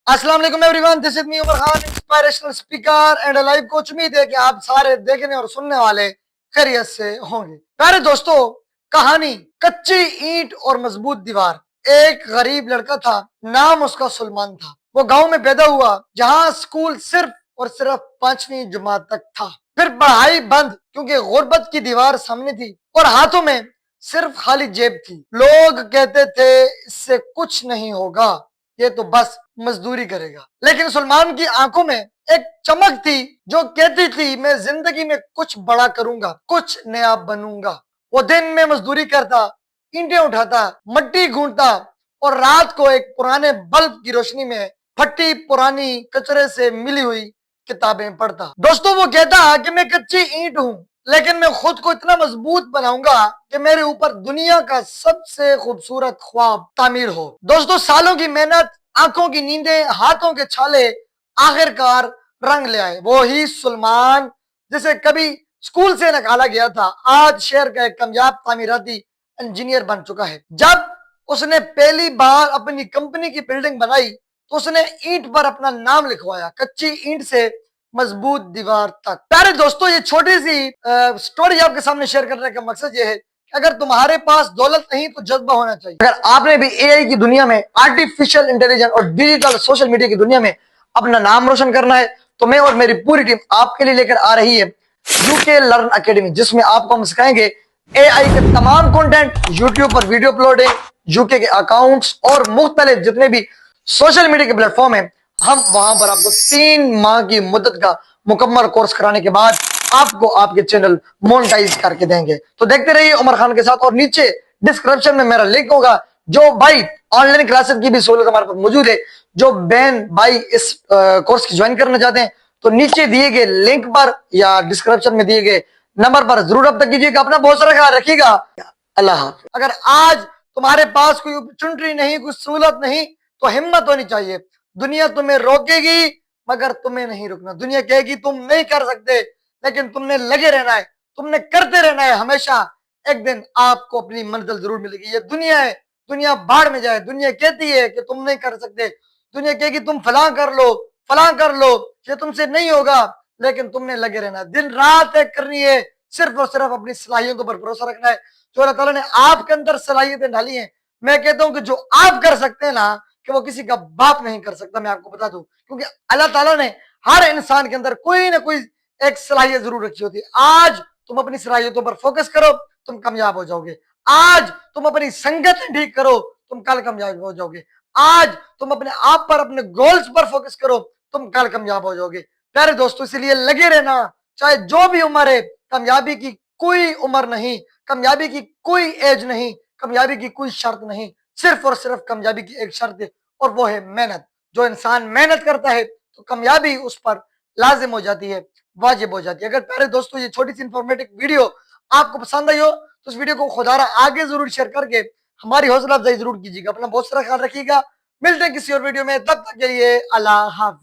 अस्सलाम वालेकुम everyone, this is me Umar Khan, inspirational speaker and life coach. उम्मीद है कि आप सारे देखने और सुनने वाले खैरियत से होंगे। प्यारे दोस्तों, कहानी कच्ची ईंट और मजबूत दीवार। एक गरीब लड़का था, नाम उसका सुलेमान था। वो गांव में पैदा हुआ जहां स्कूल सिर्फ और सिर्फ 5वीं जमात तक था। फिर पढ़ाई बंद क्योंकि गुर्बत की दीवार सामने थी और हाथों में सिर्फ खाली जेब थी। लोग कहते थे इससे कुछ नहीं होगा, ये तो बस मजदूरी करेगा। लेकिन सुलेमान की आंखों में एक चमक थी जो कहती थी मैं जिंदगी में कुछ बड़ा करूंगा, कुछ नया बनूंगा। वो दिन में मजदूरी करता, ईंटें उठाता, मिट्टी गूंथता और रात को एक पुराने बल्ब की रोशनी में फटी पुरानी कचरे से मिली हुई किताबें पढ़ता। दोस्तों, वो कहता कि मैं कच्ची ईंट हूं, लेकिन मैं खुद को इतना मजबूत बनाऊंगा कि मेरे ऊपर दुनिया का सबसे खूबसूरत ख्वाब तामीर हो। दोस्तों, सालों की मेहनत, आंखों की नींदें, हाथों के छाले आखिरकार रंग ले आए। वो ही सुलेमान जिसे कभी स्कूल से निकाला गया था, आज शहर का एक कामयाब तामीराती इंजीनियर बन चुका है। जब उसने पहली बार अपनी कंपनी की बिल्डिंग बनाई तो उसने ईंट पर अपना नाम लिखवाया, कच्ची ईंट से मजबूत दीवार तक। प्यारे दोस्तों, ये छोटी सी स्टोरी आपके सामने शेयर करने का मकसद ये है कि अगर तुम्हारे पास दौलत नहीं तो जज्बा होना चाहिए। अगर आपने भी एआई की दुनिया में, आर्टिफिशियल इंटेलिजेंस और डिजिटल सोशल मीडिया की दुनिया में अपना नाम रोशन करना है तो मैं और मेरी पूरी टीम आपके लिए लेकर आ रही है यूके लर्न अकेडमी, जिसमें आपको हम सिखाएंगे एआई के तमाम कंटेंट, यूट्यूब पर वीडियो अपलोडिंग, यूके के अकाउंट्स और मुख्तलिफ जितने भी सोशल मीडिया के प्लेटफॉर्म है। हम वहां पर आपको 3 माह की मुद्दत का मुकम्मल कोर्स कराने के बाद आपको आपके चैनल मोनेटाइज करके देंगे। तो देखते रहिए उमर खान के साथ, और नीचे डिस्क्रिप्शन में मेरा लिंक होगा। जो भाई ऑनलाइन क्लासेस की भी सहूलत हमारे पास मौजूद है, जो बहन भाई इस कोर्स की ज्वाइन करना चाहते हैं तो नीचे दिए गए लिंक पर या डिस्क्रिप्शन में दिए गए नंबर पर जरूर रब्ता कीजिएगा। अपना बहुत सारा ख्याल रखिएगा। अल्लाह हाफ़िज़। अगर आज तुम्हारे पास कोई अपॉर्चुनिटी नहीं, कोई सहूलत नहीं, तो हिम्मत होनी चाहिए। दुनिया तुम्हें रोकेगी मगर तुम्हें नहीं रुकना। दुनिया कहेगी तुम नहीं कर सकते, लेकिन तुमने लगे रहना है, तुमने करते रहना है। हमेशा एक दिन आपको अपनी मंजिल जरूर मिलेगी। ये दुनिया है, दुनिया बाढ़ में जाए। दुनिया कहती है कि तुम नहीं कर सकते, दुनिया कहेगी तुम फलां कर लो, फलां कर लो, ये तुमसे नहीं होगा, लेकिन तुमने लगे रहना है। दिन रात एक करनी है, सिर्फ और सिर्फ अपनी सलाहियतों पर भरोसा रखना है। जो अल्लाह ताला ने आपके अंदर सलाहियतें डाली हैं, मैं कहता हूं कि जो आप कर सकते हैं ना, कि वो किसी का बाप नहीं कर सकता। मैं आपको बता दूं, क्योंकि अल्लाह ताला ने हर इंसान के अंदर कोई ना कोई एक सलाहियत जरूर रखी होती है। आज तुम अपनी सलाहियतों पर फोकस करो, तुम कामयाब हो जाओगे। आज तुम अपनी संगत ठीक करो, तुम कल कामयाब हो जाओगे। आज तुम अपने आप पर, अपने गोल्स पर फोकस करो, तुम कल कामयाब हो जाओगे। प्यारे दोस्तों, इसलिए लगे रहना, चाहे जो भी उम्र है। कामयाबी की कोई उम्र नहीं, कामयाबी की कोई एज नहीं, कामयाबी की कोई शर्त नहीं। सिर्फ और सिर्फ कामयाबी की एक शर्त है, और वो है मेहनत। जो इंसान मेहनत करता है तो कामयाबी उस पर लाजिम हो जाती है, वाजिब हो जाती है। अगर प्यारे दोस्तों ये छोटी सी इंफॉर्मेटिव वीडियो आपको पसंद आई हो तो इस वीडियो को खुदारा आगे जरूर शेयर करके हमारी हौसला अफजाई जरूर कीजिएगा। अपना बहुत सारा ख्याल रखिएगा। मिलते हैं किसी और वीडियो में, तब तक के लिए अल्लाह हाफ़िज़।